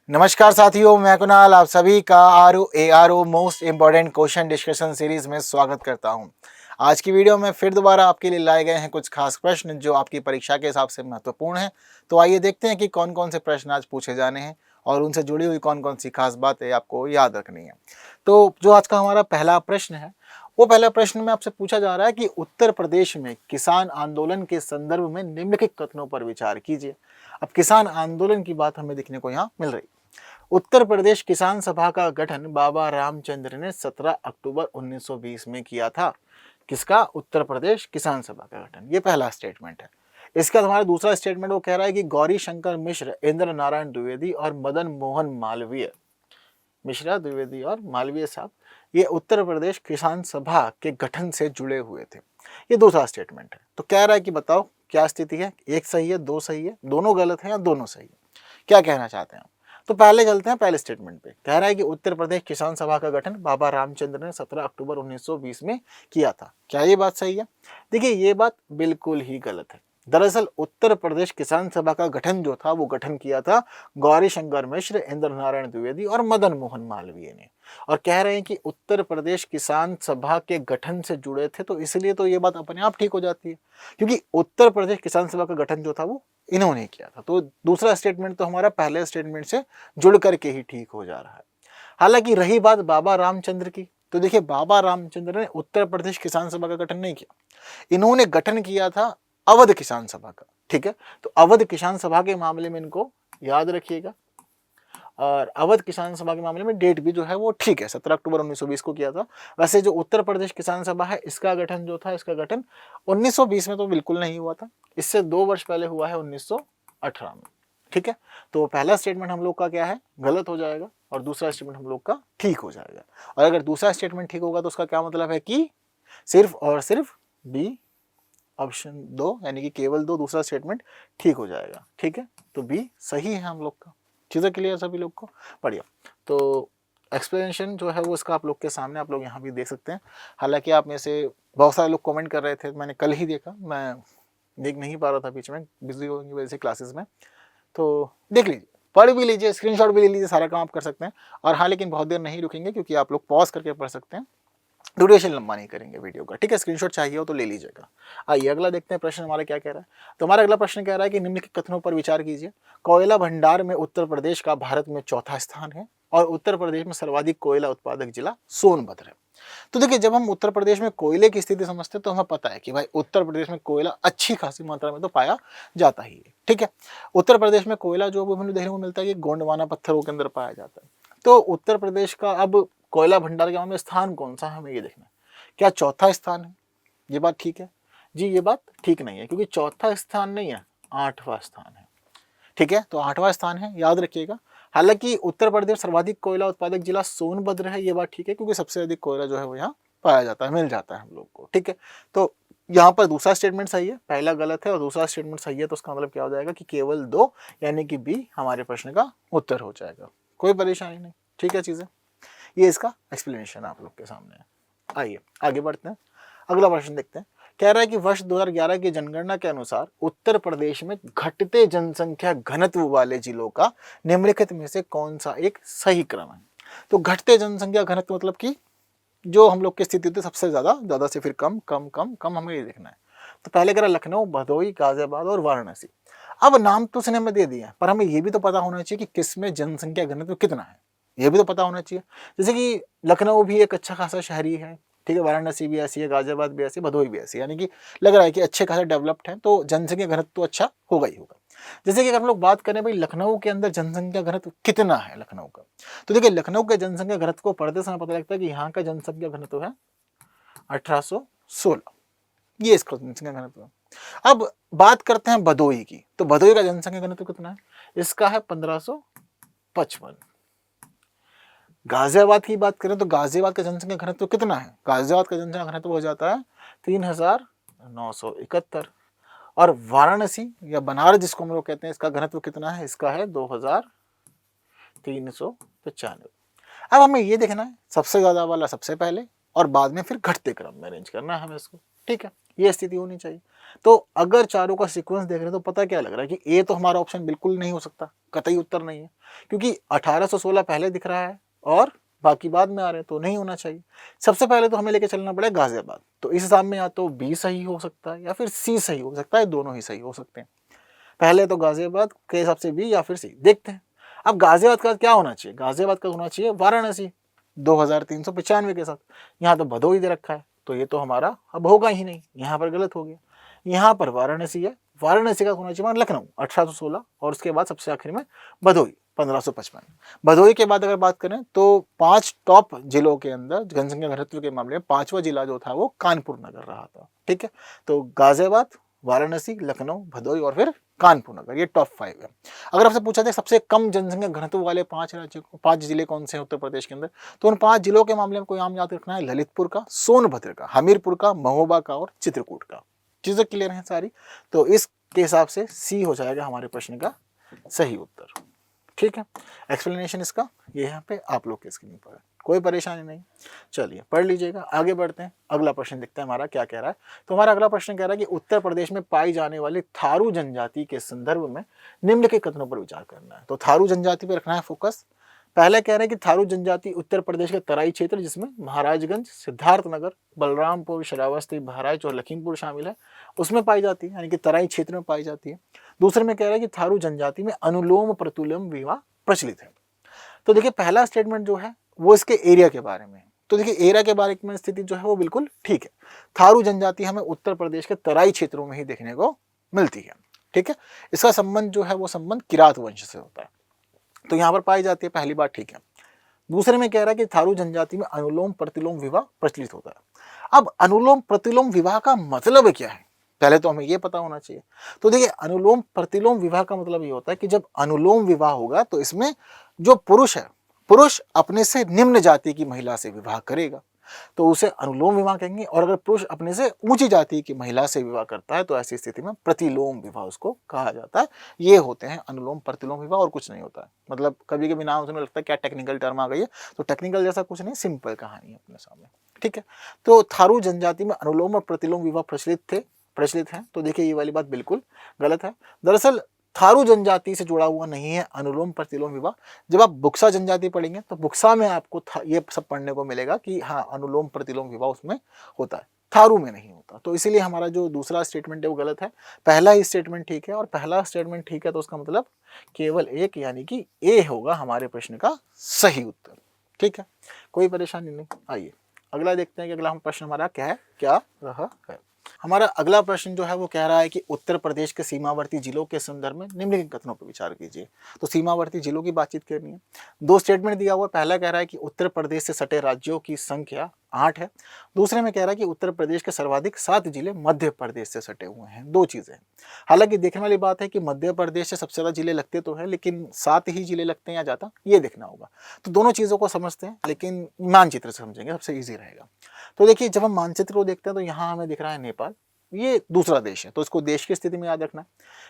नमस्कार साथियों, मैं कुणाल आप सभी का R O most important question discussion series में स्वागत करता हूं। आज की वीडियो में फिर दोबारा आपके लिए लाए गए हैं कुछ खास प्रश्न जो आपकी परीक्षा के हिसाब से महत्वपूर्ण हैं। तो आइए देखते हैं कि कौन कौन से प्रश्न आज पूछे जाने हैं और उनसे जुड़ी हुई कौन कौन सी खास बातें आपको याद रखनी है। तो जो आज का हमारा पहला प्रश्न है, वो पहला प्रश्न में आपसे पूछा जा रहा है कि उत्तर प्रदेश में किसान आंदोलन के संदर्भ में निम्नलिखित कथनों पर विचार कीजिए। अब किसान आंदोलन की बात हमें देखने को यहाँ मिल रही। उत्तर प्रदेश किसान सभा का गठन बाबा रामचंद्र ने 17 अक्टूबर 1920 में किया था। किसका? उत्तर प्रदेश किसान सभा का गठन। ये पहला स्टेटमेंट है। इसका हमारा दूसरा स्टेटमेंट वो कह रहा है कि गौरी शंकर मिश्र, इंद्र नारायण द्विवेदी और मदन मोहन मालवीय, मिश्रा, द्विवेदी और मालवीय साहब, ये उत्तर प्रदेश किसान सभा के गठन से जुड़े हुए थे। ये दूसरा स्टेटमेंट है। तो कह रहा है कि बताओ क्या स्थिति है, एक सही है, दो सही है, दोनों गलत है या दोनों सही है, क्या कहना चाहते हैं आप? तो पहले चलते हैं पहले स्टेटमेंट पे। कह रहा है कि उत्तर प्रदेश किसान सभा का गठन बाबा रामचंद्र ने 17 अक्टूबर 1920 में किया था। क्या ये बात सही है? देखिए, ये बात बिल्कुल ही गलत है। दरअसल उत्तर प्रदेश किसान सभा का गठन जो था वो गठन किया था गौरी शंकर मिश्र, इंद्र नारायण द्विवेदी और मदन मोहन मालवीय ने। और कह रहे हैं कि उत्तर प्रदेश किसान सभा के गठन से जुड़े थे, तो इसलिए तो ये बात अपने आप ठीक हो जाती है, क्योंकि उत्तर प्रदेश किसान सभा का गठन जो था वो इन्होंने किया था। तो दूसरा स्टेटमेंट तो हमारा पहले स्टेटमेंट से जुड़ करके ही ठीक हो जा रहा है। हालांकि रही बात बाबा रामचंद्र की, तो देखिए, बाबा रामचंद्र ने उत्तर प्रदेश किसान सभा का गठन नहीं किया। इन्होंने गठन किया था अवध किसान सभा का। ठीक है, तो अवध किसान सभा के मामले में इनको याद रखिएगा। और अवध किसान सभा के मामले में डेट भी जो है वो ठीक है, 17 अक्टूबर 1920 को किया था। वैसे जो उत्तर प्रदेश किसान सभा है, इसका गठन जो था, इसका गठन 1920 में तो बिल्कुल नहीं हुआ था, इससे 2 वर्ष पहले हुआ है 1918 में। ठीक है, तो पहला स्टेटमेंट हम लोग का क्या है, गलत हो जाएगा, और दूसरा स्टेटमेंट हम लोग का ठीक हो जाएगा। और अगर दूसरा स्टेटमेंट ठीक होगा तो उसका क्या मतलब है कि सिर्फ और सिर्फ बी, ऑप्शन 2, यानी कि केवल 2, दूसरा स्टेटमेंट ठीक हो जाएगा। ठीक है, तो बी सही है हम लोग का। चीज़ें क्लियर सभी लोग को? बढ़िया। तो एक्सप्लेनेशन जो है वो इसका आप लोग के सामने, आप लोग यहाँ भी देख सकते हैं। हालांकि आप में से बहुत सारे लोग कमेंट कर रहे थे, मैंने कल ही देखा, मैं देख नहीं पा रहा था, बीच में बिजी होने की वजह से क्लासेस में। तो देख लीजिए, पढ़ भी लीजिए, स्क्रीनशॉट भी ले लीजिए, सारा काम आप कर सकते हैं। और हाँ, लेकिन बहुत देर नहीं रुकेंगे, क्योंकि आप लोग पॉज करके पढ़ सकते हैं, ड्यूरेशन लंबा नहीं करेंगे वीडियो का। ठीक है, स्क्रीनशॉट चाहिए हो तो ले लीजिएगा। आइए अगला देखते हैं प्रश्न हमारा क्या कह रहा है। तो हमारा अगला प्रश्न कह रहा है कि निम्नलिखित कथनों पर विचार कीजिए। कोयला भंडार में उत्तर प्रदेश का भारत में चौथा स्थान है और उत्तर प्रदेश में सर्वाधिक कोयला उत्पादक जिला सोनभद्र है। तो देखिए, जब हम उत्तर प्रदेश में कोयले की स्थिति समझते हैं तो हमें पता है कि भाई उत्तर प्रदेश में कोयला अच्छी खासी मात्रा में तो पाया जाता ही है। ठीक है, उत्तर प्रदेश में कोयला जो हमें देखने को मिलता है कि गोंडवाना पत्थरों के अंदर पाया जाता है। तो उत्तर प्रदेश का अब कोयला भंडार के में स्थान कौन सा है, हमें ये देखना है। क्या चौथा स्थान है? ये बात ठीक है जी? ये बात ठीक नहीं है, क्योंकि चौथा स्थान नहीं है, 8वां स्थान है। ठीक है, तो 8वां स्थान है, याद रखिएगा। हालांकि उत्तर प्रदेश सर्वाधिक कोयला उत्पादक जिला सोनभद्र है, ये बात ठीक है, क्योंकि सबसे अधिक कोयला जो है वो यहाँ पाया जाता है, मिल जाता है हम लोग को। ठीक है, तो यहाँ पर दूसरा स्टेटमेंट सही है, पहला गलत है और दूसरा स्टेटमेंट सही है। तो उसका मतलब क्या हो जाएगा कि केवल 2, यानी कि बी हमारे प्रश्न का उत्तर हो जाएगा। कोई परेशानी नहीं। ठीक है, चीजें ये इसका एक्सप्लेनेशन आप लोग के सामने है। आइए आगे बढ़ते हैं, अगला प्रश्न देखते हैं। कह रहा है कि वर्ष 2011 की जनगणना के अनुसार उत्तर प्रदेश में घटते जनसंख्या घनत्व वाले जिलों का निम्नलिखित में से कौन सा एक सही क्रम है? तो घटते जनसंख्या घनत्व मतलब कि जो हम लोग की स्थिति होती है सबसे ज्यादा से फिर कम कम कम कम, हमें ये देखना है। तो पहले कह रहा लखनऊ, भदोही, गाजियाबाद और वाराणसी। अब नाम तो उसने हमें दे दिया, पर हमें ये भी तो पता होना चाहिए कि किस में जनसंख्या घनत्व कितना है, ये भी तो पता होना चाहिए। जैसे कि लखनऊ भी एक अच्छा खासा शहरी है, ठीक है, वाराणसी भी ऐसी है, गाजियाबाद भी ऐसी, भदोही भी ऐसी, यानी कि लग रहा है कि अच्छे खासे डेवलप्ड है, तो जनसंख्या घनत्व तो अच्छा होगा ही होगा। जैसे कि अगर हम लोग बात करें भाई लखनऊ के अंदर जनसंख्या घनत्व कितना है लखनऊ का, तो देखिए लखनऊ के जनसंख्या घनत्व को पढ़ते समय पता लगता है कि यहाँ का जनसंख्या घनत्व है 1816, ये इसका जनसंख्या घनत्व है। अब बात करते हैं भदोही की, तो भदोही का जनसंख्या घनत्व कितना है? इसका है 1555। गाजियाबाद की बात करें तो गाजियाबाद का जनसंख्या घनत्व कितना है? गाजियाबाद का जनसंख्या घनत्व हो जाता है 3971। और वाराणसी या बनारस जिसको हम लोग कहते हैं, इसका घनत्व कितना है? इसका है 2395। अब हमें ये देखना है सबसे ज्यादा वाला सबसे पहले और बाद में फिर घटते क्रम में अरेंज करना है हमें इसको। ठीक है, ये स्थिति होनी चाहिए। तो अगर चारों का सीक्वेंस देख रहे हैं तो पता क्या लग रहा है कि ए तो हमारा ऑप्शन बिल्कुल नहीं हो सकता, कतई उत्तर नहीं है, क्योंकि 1816 पहले दिख रहा है और बाकी बाद में आ रहे हैं, तो नहीं होना चाहिए। सबसे पहले तो हमें लेके चलना पड़ेगा गाजियाबाद। तो इस हिसाब में या तो बी सही हो सकता है या फिर सी सही हो सकता है, दोनों ही सही हो सकते हैं। पहले तो गाजियाबाद के हिसाब से बी या फिर सी, देखते हैं। अब गाजियाबाद का क्या होना चाहिए, गाजियाबाद का होना चाहिए वाराणसी 2395 के साथ। यहाँ तो भदोही दे रखा है, तो ये तो हमारा अब होगा ही नहीं, यहाँ पर गलत हो गया। यहाँ पर वाराणसी है, वाराणसी का होना चाहिए लखनऊ 1816, और उसके बाद सबसे आखिर में भदोही 1555। भदोही के बाद अगर बात करें तो 5 टॉप जिलों के अंदर जनसंख्या घनत्व के मामले में 5वां जिला जो था वो कानपुर नगर रहा था। ठीक है, तो गाजियाबाद, वाराणसी, लखनऊ, भदोही और फिर कानपुर नगर, ये टॉप 5 है। अगर आपसे पूछा जाए सबसे कम जनसंख्या घनत्व वाले 5 राज्यों को, 5 जिले कौन से हैं उत्तर प्रदेश के अंदर, तो उन 5 जिलों के मामले में कोई नाम याद रखना है, ललितपुर का, सोनभद्र का, हमीरपुर का, महोबा का और चित्रकूट का। चीजें क्लियर हैं सारी, तो इसके हिसाब से सी हो जाएगा हमारे प्रश्न का सही उत्तर। ठीक है, एक्सप्लेनेशन इसका ये यहाँ पे आप लोग के स्क्रीन पर है, कोई परेशानी नहीं। चलिए पढ़ लीजिएगा, आगे बढ़ते हैं। अगला प्रश्न देखते हैं हमारा क्या कह रहा है। तो हमारा अगला प्रश्न कह रहा है कि उत्तर प्रदेश में पाई जाने वाली थारू जनजाति के संदर्भ में निम्नलिखित कथनों पर विचार करना है। तो थारू जनजाति पर रखना है फोकस। पहले कह रहे हैं कि थारू जनजाति उत्तर प्रदेश के तराई क्षेत्र, जिसमें महाराजगंज, सिद्धार्थनगर, बलरामपुर, श्रावस्ती, बहराइच और लखीमपुर शामिल है, उसमें पाई जाती है, यानी कि तराई क्षेत्र में पाई जाती है। दूसरे में कह रहा है कि थारू जनजाति में अनुलोम प्रतिलोम विवाह प्रचलित है। तो देखिए पहला स्टेटमेंट जो है वो इसके एरिया के बारे में है। तो देखिए एरिया के बारे में स्थिति जो है वो बिल्कुल ठीक है। थारू जनजाति हमें उत्तर प्रदेश के तराई क्षेत्रों में ही देखने को मिलती है। ठीक है, इसका संबंध जो है वो संबंध किरात वंश से होता है, तो यहाँ पर पाई जाती है, पहली बात ठीक है। दूसरे में कह रहा है कि थारू जनजाति में अनुलोम प्रतिलोम विवाह प्रचलित होता है। अब अनुलोम प्रतिलोम विवाह का मतलब क्या है, पहले तो हमें यह पता होना चाहिए। तो देखिए अनुलोम प्रतिलोम विवाह का मतलब ये होता है कि जब अनुलोम विवाह होगा तो इसमें जो पुरुष है, पुरुष अपने से निम्न जाति की महिला से विवाह करेगा तो उसे अनुलोम विवाह कहेंगे, और अगर पुरुष अपने से ऊंची जाति की महिला से विवाह करता है तो ऐसी स्थिति में प्रतिलोम विवाह उसको कहा जाता है। ये होते हैं अनुलोम प्रतिलोम विवाह, और कुछ नहीं होता है। मतलब कभी कभी नाम सुनने लगता है क्या टेक्निकल टर्म आ गई है, तो टेक्निकल जैसा कुछ नहीं, सिंपल कहानी है अपने सामने। ठीक है, तो थारू जनजाति में अनुलोम और प्रतिलोम विवाह प्रचलित हैं। तो देखिए ये वाली बात बिल्कुल गलत है। दरअसल थारू जनजाति से जुड़ा हुआ नहीं है अनुलोम प्रतिलोम विवाह। जब आप बुक्सा जनजाति पढ़ेंगे तो बुक्सा में आपको ये सब पढ़ने को मिलेगा कि हाँ अनुलोम प्रतिलोम विवाह उसमें होता है, थारू में नहीं होता। तो इसीलिए हमारा जो दूसरा स्टेटमेंट है वो गलत है, पहला ही स्टेटमेंट ठीक है। और पहला स्टेटमेंट ठीक है तो उसका मतलब केवल एक, यानी कि ए होगा हमारे प्रश्न का सही उत्तर। ठीक है, कोई परेशानी नहीं। आइए अगला देखते हैं कि अगला हम प्रश्न हमारा क्या रहा है। हमारा अगला प्रश्न जो है वो कह रहा है कि उत्तर प्रदेश के सीमावर्ती जिलों के संदर्भ में निम्नलिखित कथनों पर विचार कीजिए। तो सीमावर्ती जिलों की बातचीत करनी है। 2 स्टेटमेंट दिया हुआ, पहला कह रहा है कि उत्तर प्रदेश से सटे राज्यों की संख्या 8 है। दूसरे में कह रहा है कि उत्तर प्रदेश के सर्वाधिक 7 जिले मध्य प्रदेश से सटे हुए हैं। 2 चीजें, हालांकि देखने वाली बात है कि मध्य प्रदेश से सबसे ज्यादा जिले लगते तो है, लेकिन 7 ही जिले लगते हैं या ज्यादा, ये देखना होगा। तो दोनों चीजों को समझते हैं, लेकिन मानचित्र से समझेंगे, सबसे ईजी रहेगा। तो देखिए जब हम मानचित्र को देखते हैं तो यहाँ हमें दिख रहा है नेपाल, ये दूसरा देश है, तो इसको देश की स्थिति में याद रखना है।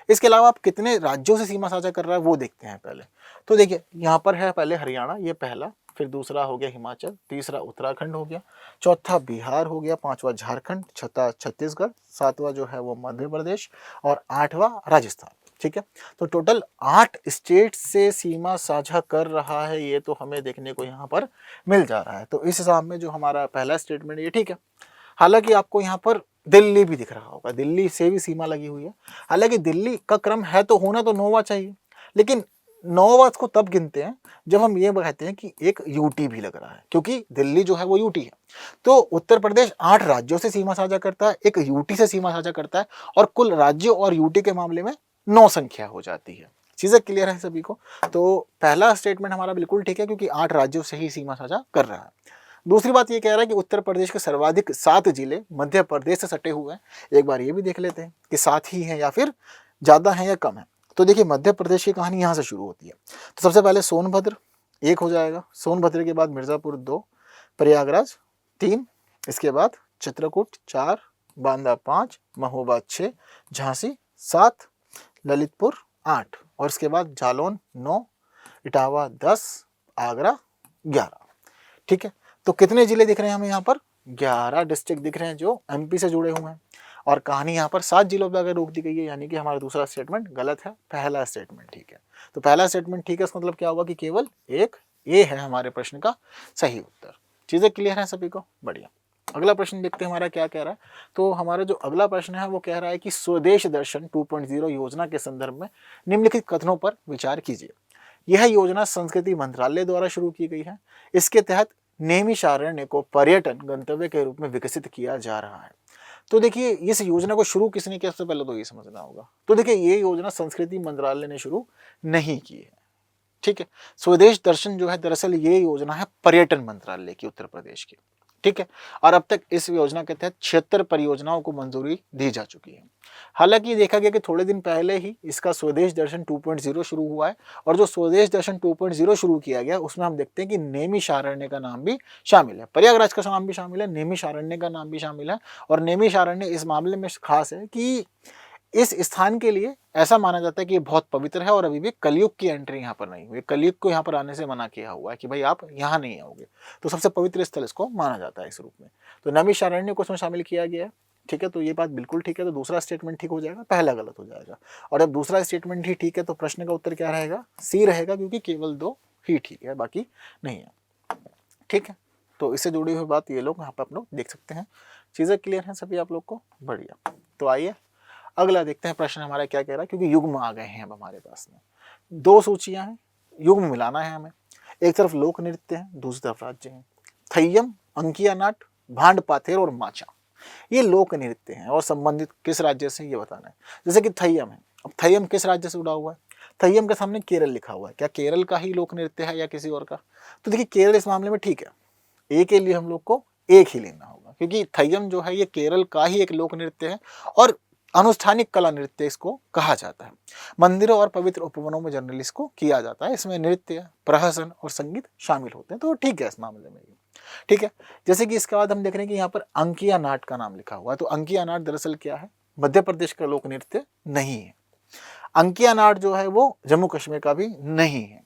इसके अलावा आप कितने राज्यों से सीमा साझा कर रहा है वो देखते हैं पहले। तो देखिए यहाँ पर है पहले हरियाणा, ये पहला, फिर दूसरा हो गया हिमाचल, तीसरा उत्तराखंड हो गया, चौथा बिहार हो गया, पांचवा झारखंड, छठा छत्तीसगढ़, सातवां जो है वो मध्य प्रदेश और 8वां राजस्थान। ठीक है, तो टोटल 8 स्टेट से सीमा साझा कर रहा है, ये तो हमें देखने को यहाँ पर मिल जा रहा है। तो इस हिसाब में जो हमारा पहला स्टेटमेंट ये ठीक है। हालांकि आपको यहाँ पर दिल्ली भी दिख रहा होगा, दिल्ली से भी सीमा लगी हुई है। हालांकि दिल्ली का क्रम है तो होना तो 9वां चाहिए, लेकिन 9वां को तब गिनते हैं जब हम ये कहते हैं कि एक यूटी भी लग रहा है, क्योंकि दिल्ली जो है वो यूटी है। तो उत्तर प्रदेश 8 राज्यों से सीमा साझा करता है, एक यूटी से सीमा साझा करता है, और कुल राज्यों और यूटी के मामले में 9 संख्या हो जाती है। चीजें क्लियर है सभी को। तो पहला स्टेटमेंट हमारा बिल्कुल ठीक है, क्योंकि 8 राज्यों से ही सीमा साझा कर रहा है। दूसरी बात ये कह रहा है कि उत्तर प्रदेश के सर्वाधिक 7 जिले मध्य प्रदेश से सटे हुए हैं। एक बार ये भी देख लेते हैं कि 7 ही हैं या फिर ज्यादा हैं या कम है। तो देखिए मध्य प्रदेश की कहानी यहाँ से शुरू होती है। तो सबसे पहले सोनभद्र 1 हो जाएगा, सोनभद्र के बाद मिर्जापुर 2, प्रयागराज 3, इसके बाद चित्रकूट 4, बांदा 5, महोबा 6, झांसी 7, ललितपुर 8, और इसके बाद जालौन 9, इटावा 10, आगरा 11। ठीक है, तो कितने जिले दिख रहे हैं हमें यहाँ पर? 11 डिस्ट्रिक्ट दिख रहे हैं जो एमपी से जुड़े हुए हैं। और कहानी यहाँ पर 7 जिलों पर अगर रोक दी गई है, यानी कि हमारा दूसरा स्टेटमेंट गलत है, पहला स्टेटमेंट ठीक है। तो पहला स्टेटमेंट ठीक है, इसका मतलब क्या होगा कि केवल एक ए है हमारे प्रश्न का सही उत्तर। चीजें क्लियर हैं सभी को? बढ़िया। अगला प्रश्न देखते हैं हमारा क्या कह रहा है। तो हमारा जो अगला प्रश्न है वो कह रहा है कि स्वदेश दर्शन 2.0 योजना के संदर्भ में निम्नलिखित कथनों पर विचार कीजिए। यह योजना संस्कृति मंत्रालय द्वारा शुरू की गई है। इसके तहत नैमिषारण्य को पर्यटन गंतव्य के रूप में विकसित किया जा रहा है। तो देखिए इस योजना को शुरू किसने किया, सबसे पहले तो ये समझना होगा। तो देखिए ये योजना संस्कृति मंत्रालय ने शुरू नहीं की है, ठीक है। स्वदेश दर्शन जो है दरअसल ये योजना है पर्यटन मंत्रालय की, उत्तर प्रदेश की, ठीक है। और अब तक इस योजना के तहत 76 परियोजनाओं को मंजूरी दी जा चुकी है। हालांकि देखा गया कि थोड़े दिन पहले ही इसका स्वदेश दर्शन 2.0 शुरू हुआ है, और जो स्वदेश दर्शन 2.0 शुरू किया गया उसमें हम देखते हैं कि नैमिषारण्य का नाम भी शामिल है, प्रयागराज का नाम भी शामिल है, नैमिषारण्य का नाम भी शामिल है। और नैमिषारण्य इस मामले में खास है कि इस स्थान के लिए ऐसा माना जाता है कि ये बहुत पवित्र है और अभी भी कलयुग की एंट्री यहाँ पर नहीं हुई, कलयुग को यहाँ पर आने से मना किया हुआ है कि भाई आप यहाँ नहीं आओगे। तो सबसे पवित्र स्थल इसको माना जाता है इस रूप में। तो नैमिषारण्य को इसमें शामिल किया गया है, ठीक है। तो ये बात बिल्कुल ठीक है, तो दूसरा स्टेटमेंट ठीक हो जाएगा, पहला गलत हो जाएगा। और जब दूसरा स्टेटमेंट ही ठीक है तो प्रश्न का उत्तर क्या रहेगा? सी रहेगा, क्योंकि केवल 2 ही ठीक है, बाकी नहीं है, ठीक है। तो इससे जुड़ी हुई बात ये लोग यहाँ पर आप लोग देख सकते हैं। चीज़ें क्लियर हैं सभी आप लोग को? बढ़िया। तो आइए अगला देखते हैं प्रश्न हमारा क्या कह रहा है, क्योंकि युग्म आ गए हैं अब हमारे पास में। 2 सूचियां हैं, युग्म मिलाना है हमें। एक तरफ लोक नृत्य है, दूसरी तरफ राज्य है। थय्यम, अंकिया नाट, भांड पाथेर और माचा, ये लोक नृत्य हैं और संबंधित किस राज्य से ये बताना है। जैसे कि थय्यम है, अब थय्यम किस राज्य से जुड़ा हुआ है? थय्यम के सामने केरल लिखा हुआ है, क्या केरल का ही लोक नृत्य है या किसी और का? तो देखिए केरल इस मामले में ठीक है, ए के लिए हम लोग को एक ही लेना होगा, क्योंकि थय्यम जो है ये केरल का ही एक लोक नृत्य है और अनुष्ठानिक कला नृत्य इसको कहा जाता है। मंदिरों और पवित्र उपवनों में जनरली इसको किया जाता है। इसमें नृत्य, प्रहसन और संगीत शामिल होते हैं, तो ठीक है इस मामले में, ठीक है। जैसे कि इसके बाद हम देख रहे हैं कि यहाँ पर अंकिया नाट का नाम लिखा हुआ है। तो अंकिया नाट दरअसल क्या है? मध्य प्रदेश का लोक नृत्य नहीं है। अंकिया नाट जो है वो जम्मू कश्मीर का भी नहीं है।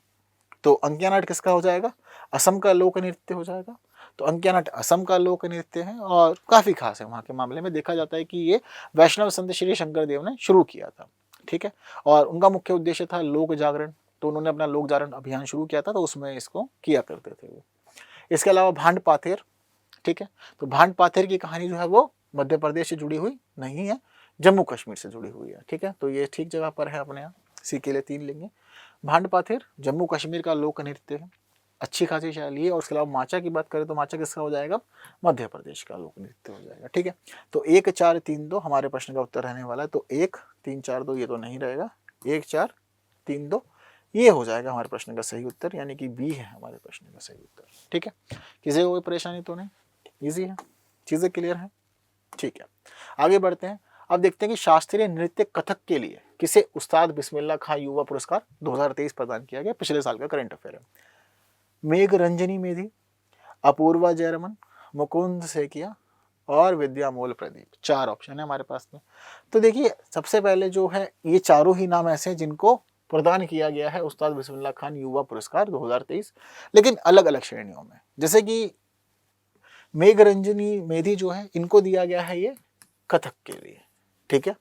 तो अंकिया नाट किसका हो जाएगा? असम का लोक नृत्य हो जाएगा। तो अंकिया नाट असम का लोक नृत्य है और काफ़ी खास है। वहाँ के मामले में देखा जाता है कि ये वैष्णव संत श्री शंकर देव ने शुरू किया था, ठीक है। और उनका मुख्य उद्देश्य था लोक जागरण, तो उन्होंने अपना लोक जागरण अभियान शुरू किया था, तो उसमें इसको किया करते थे वो। इसके अलावा भांड पाथेर, ठीक है। तो भांड पाथेर की कहानी जो है वो मध्य प्रदेश से जुड़ी हुई नहीं है, जम्मू कश्मीर से जुड़ी हुई है, ठीक है। तो ये ठीक जगह पर है अपने यहाँ, सी के लिए 3 लेंगे। भांड पाथेर जम्मू कश्मीर का लोक नृत्य है, अच्छी खासी शैली है। और उसके अलावा माचा की बात करें तो माचा किसका हो जाएगा? मध्य प्रदेश का लोक नृत्य हो जाएगा, ठीक है। तो 1 4 3 2 हमारे प्रश्न का उत्तर रहने वाला है। तो 1 3 4 2 ये तो नहीं रहेगा, 1 4 3 2 ये हो जाएगा हमारे प्रश्न का सही उत्तर, यानी कि बी है हमारे प्रश्न का सही उत्तर, ठीक है। किसी को कोई परेशानी तो नहीं? ईजी है, चीज़ें क्लियर हैं, ठीक है। आगे बढ़ते हैं। अब देखते हैं कि शास्त्रीय नृत्य कथक के लिए किसे उस्ताद बिस्मिल्लाह खां युवा पुरस्कार 2023 प्रदान किया गया? पिछले साल का करंट अफेयर है। मेघ रंजनी मेधी, अपूर्वा जयरमन, मुकुंद सेकिया और विद्यामोल प्रदीप, 4 ऑप्शन है हमारे पास में। तो देखिए सबसे पहले जो है ये चारों ही नाम ऐसे हैं जिनको प्रदान किया गया है उस्ताद बिस्मिल्लाह खान युवा पुरस्कार 2023, लेकिन अलग अलग श्रेणियों में। जैसे कि मेघ रंजनी मेधी जो है इनको दिया गया है ये कथक के लिए, ठीक है।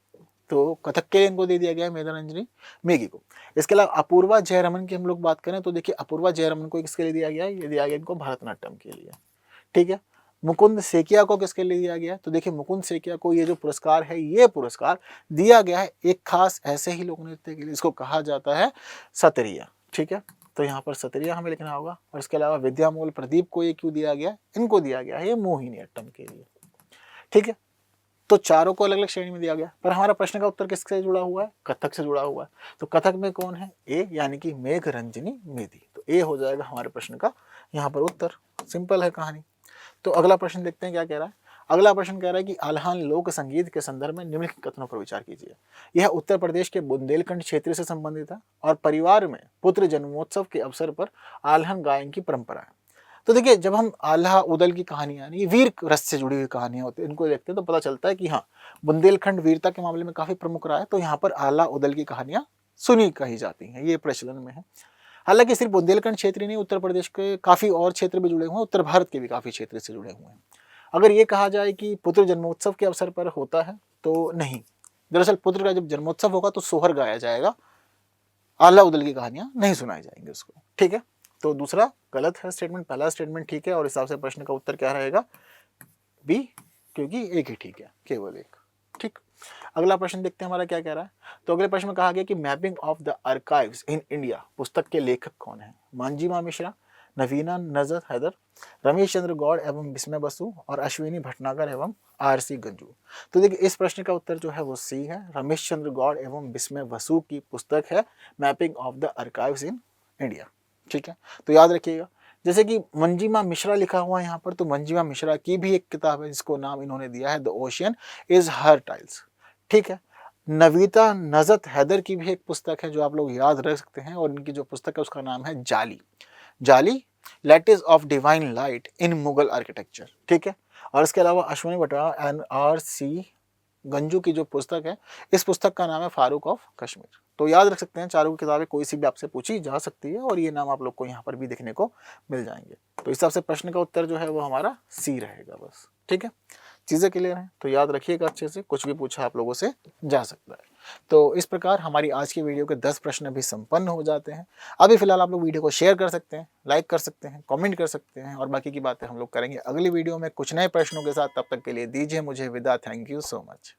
तो कथक के लिए इनको दे दिया गया है मेधारंजनी मेघी को। इसके अलावा अपूर्वा जयरमन की हम लोग बात करें तो देखिए अपूर्वा जयरमन को किसके लिए दिया गया है? ये दिया गया इनको भरतनाट्यम के लिए, ठीक है। मुकुंद सेकिया को किसके लिए दिया गया है? तो देखिए मुकुंद सेकिया को ये जो पुरस्कार है ये पुरस्कार दिया गया है एक खास ऐसे ही लोक नृत्य के लिए, इसको कहा जाता है सतरिया, ठीक है। तो यहाँ पर सतरिया हमें लिखना होगा। और इसके अलावा विद्यामोल प्रदीप को ये क्यों दिया गया? इनको दिया गया है ये मोहिनीअट्टम के लिए, ठीक है। तो चारों को अलग अलग श्रेणी में दिया गया, पर हमारा प्रश्न का उत्तर किससे जुड़ा हुआ है? कथक से जुड़ा हुआ है। तो कथक में कौन है? ए, यानी कि मेघ रंजनी मेधी। तो ए हो जाएगा हमारे प्रश्न का यहाँ पर उत्तर। सिंपल है कहानी। तो अगला प्रश्न देखते हैं क्या कह रहा है। अगला प्रश्न कह रहा है कि आल्हान लोक संगीत के संदर्भ में निम्नलिखित कथनों पर विचार कीजिए। यह उत्तर प्रदेश के बुंदेलखंड क्षेत्र से संबंधित है और परिवार में पुत्र जन्मोत्सव के अवसर पर आल्हन गायन की परंपरा है। तो देखिए जब हम आल्हा उदल की कहानियां यानी वीर रस से जुड़ी हुई कहानियां होती है इनको देखते हैं तो पता चलता है कि हाँ बुंदेलखंड वीरता के मामले में काफी प्रमुख रहा है। तो यहाँ पर आल्हा उदल की कहानियां सुनी कही जाती हैं, ये प्रचलन में है। हालांकि सिर्फ बुंदेलखंड क्षेत्र ही नहीं, उत्तर प्रदेश के काफी और क्षेत्र भी जुड़े हुए हैं, उत्तर भारत के भी काफी क्षेत्र से जुड़े हुए हैं। अगर ये कहा जाए कि पुत्र जन्मोत्सव के अवसर पर होता है तो नहीं, दरअसल पुत्र का जब जन्मोत्सव होगा तो सोहर गाया जाएगा, आला उदल की कहानियां नहीं सुनाई जाएंगी उसको, ठीक है। तो दूसरा गलत है स्टेटमेंट, पहला स्टेटमेंट ठीक है और इस हिसाब से प्रश्न का उत्तर क्या रहेगा, बी, क्योंकि एक ही ठीक है, केवल एक, ठीक। अगला प्रश्न देखते हैं हमारा क्या कह रहा है। तो अगले प्रश्न में कहा गया कि mapping of the archives in India पुस्तक के लेखक कौन है, मांजीमा मिश्रा, नवीना नजर हैदर, रमेश चंद्र गौड़ एवं बिस्मय बसु और अश्विनी भटनागर एवं आर.सी. गंजू। तो देखिए इस प्रश्न का उत्तर जो है वो सी है, रमेश चंद्र गौड़ एवं बिस्मय बसु की पुस्तक है mapping of the archives in India, ठीक है। तो याद रखिएगा, जैसे कि मंजीमा मिश्रा लिखा हुआ है यहाँ पर, तो मंजीमा मिश्रा की भी एक किताब है जिसको नाम इन्होंने दिया है the ocean is her tiles, ठीक है। नवीता नजत हैदर की भी एक पुस्तक है जो आप लोग याद रख सकते हैं और इनकी जो पुस्तक है उसका नाम है जाली, जाली lattice of divine light in Mughal architecture, ठीक है। और इसके अलावा अश्विनी भट्टाचार्य एंड आर.सी. गंजू की जो पुस्तक है, इस पुस्तक का नाम है फारूक ऑफ कश्मीर। तो याद रख सकते हैं, चारों किताबें कोई सी भी आपसे पूछी जा सकती है और ये नाम आप लोग को यहाँ पर भी देखने को मिल जाएंगे। तो इस हिसाब से प्रश्न का उत्तर जो है वो हमारा सी रहेगा बस, ठीक है। चीज़ें क्लियर हैं तो याद रखिएगा अच्छे से, कुछ भी पूछा आप लोगों से जा सकता है। तो इस प्रकार हमारी आज की वीडियो के 10 प्रश्न भी संपन्न हो जाते हैं। अभी फिलहाल आप लोग वीडियो को शेयर कर सकते हैं, लाइक कर सकते हैं, कमेंट कर सकते हैं और बाकी की बातें हम लोग करेंगे अगली वीडियो में कुछ नए प्रश्नों के साथ। तब तक के लिए दीजिए मुझे विदा। Thank you so much.